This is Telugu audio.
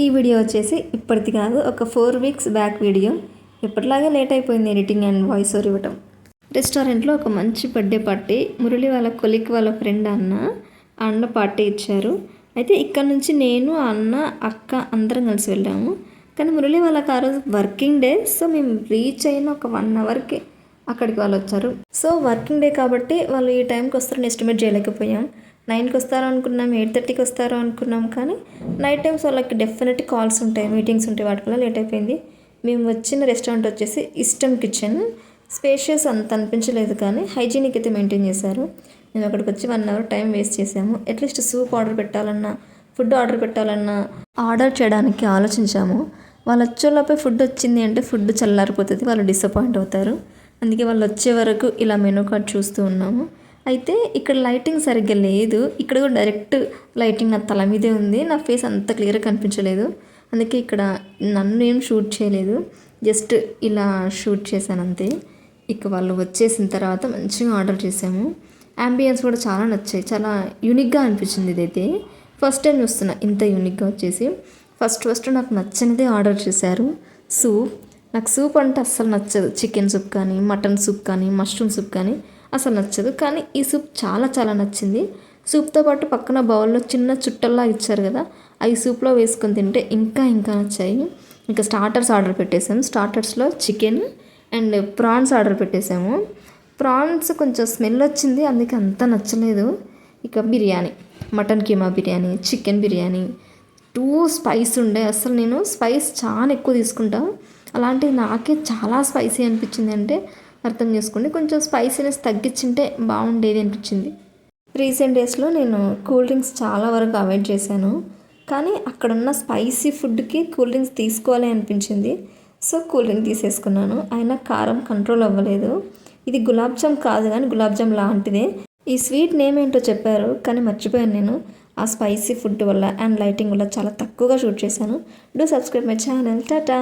ఈ వీడియో వచ్చేసి ఇప్పటిది కాదు, ఒక 4 వీక్స్ బ్యాక్ వీడియో. ఎప్పటిలాగే లేట్ అయిపోయింది ఎడిటింగ్ అండ్ వాయిస్ ఓవర్ ఇవ్వటం. రెస్టారెంట్లో ఒక మంచి బర్త్డే పార్టీ, మురళి వాళ్ళ కొలిక్ వాళ్ళ ఫ్రెండ్ అన్న పార్టీ ఇచ్చారు. అయితే ఇక్కడ నుంచి నేను అన్న అక్క అందరం కలిసి వెళ్ళాము. కానీ మురళి వాళ్ళకి ఆ రోజు వర్కింగ్ డే. సో మేము రీచ్ అయిన ఒక 1 అవర్కి అక్కడికి వాళ్ళు వచ్చారు. సో వర్కింగ్ డే కాబట్టి వాళ్ళు ఈ టైంకి వస్తారని ఎస్టిమేట్ చేయలేకపోయాం. 9కి వస్తారో అనుకున్నాం, 8:30కి వస్తారో అనుకున్నాం. కానీ నైట్ టైమ్స్ వాళ్ళకి డెఫినెట్ కాల్స్ ఉంటాయి, మీటింగ్స్ ఉంటాయి, వాటి వల్ల లేట్ అయిపోయింది. మేము వచ్చిన రెస్టారెంట్ వచ్చేసి ఇష్టం కిచెన్. స్పేషియస్ అంత అనిపించలేదు, కానీ హైజీనిక్ అయితే మెయింటైన్ చేశారు. మేము అక్కడికి వచ్చి 1 అవర్ టైం వేస్ట్ చేసాము. అట్లీస్ట్ సూప్ ఆర్డర్ పెట్టాలన్నా, ఫుడ్ ఆర్డర్ పెట్టాలన్నా ఆర్డర్ చేయడానికి ఆలోచించాము. వాళ్ళు వచ్చేలోపే ఫుడ్ వచ్చింది అంటే ఫుడ్ చల్లారిపోతుంది, వాళ్ళు డిసప్పాయింట్ అవుతారు. అందుకే వాళ్ళు వచ్చే వరకు ఇలా మెనూ కార్డ్ చూస్తూ ఉన్నాము. అయితే ఇక్కడ లైటింగ్ సరిగ్గా లేదు. ఇక్కడ కూడా డైరెక్ట్ లైటింగ్ నా తల మీదే ఉంది. నా ఫేస్ అంత క్లియర్గా కనిపించలేదు. అందుకే ఇక్కడ నన్ను ఏం షూట్ చేయలేదు, జస్ట్ ఇలా షూట్ చేశాను అంతే. ఇక వాళ్ళు వచ్చేసిన తర్వాత మంచిగా ఆర్డర్ చేసాము. యాంబియన్స్ కూడా చాలా నచ్చాయి, చాలా యూనిక్గా అనిపించింది. ఇదైతే ఫస్ట్ టైం చూస్తున్నా ఇంత యూనిక్గా వచ్చేసి. ఫస్ట్ నాకు నచ్చనిదే ఆర్డర్ చేశారు, సూప్. నాకు సూప్ అంటే అస్సలు నచ్చదు. చికెన్ సూప్ కానీ, మటన్ సూప్ కానీ, మష్రూమ్ సూప్ కానీ అసలు నచ్చదు. కానీ ఈ సూప్ చాలా నచ్చింది. సూప్తో పాటు పక్కన బౌల్లో చిన్న చుట్టల్లా ఇచ్చారు కదా, అవి సూప్లో వేసుకొని తింటే ఇంకా నచ్చాయి. ఇంకా స్టార్టర్స్ ఆర్డర్ పెట్టేసాము. స్టార్టర్స్లో చికెన్ అండ్ ప్రాన్స్ ఆర్డర్ పెట్టేసాము. ప్రాన్స్ కొంచెం స్మెల్ వచ్చింది, అందుకే అంత నచ్చలేదు. ఇక biryani, mutton keema biryani, chicken biryani 2 spice ఉండే. అసలు నేను స్పైస్ చాలా ఎక్కువ తీసుకుంటా, అలాంటిది నాకే చాలా స్పైసీ అనిపించింది. అంటే అర్థం చేసుకోండి, కొంచెం స్పైసీనెస్ తగ్గించింటే బాగుండేది అనిపించింది. రీసెంట్ డేస్లో నేను కూల్ డ్రింక్స్ చాలా వరకు అవాయిడ్ చేశాను. కానీ అక్కడున్న స్పైసీ ఫుడ్కి కూల్ డ్రింక్స్ తీసుకోవాలి అనిపించింది. సో కూల్ డ్రింక్ తీసేసుకున్నాను. అయినా కారం కంట్రోల్ అవ్వలేదు. ఇది గులాబ్ జామ్ కాదు, కానీ గులాబ్ జామ్ లాంటిదే. ఈ స్వీట్ నేమ్ ఏంటో చెప్పారు, కానీ మర్చిపోయాను నేను. ఆ స్పైసీ ఫుడ్ వల్ల అండ్ లైటింగ్ వల్ల చాలా తక్కువగా షూట్ చేశాను. Do subscribe my channel. Tata.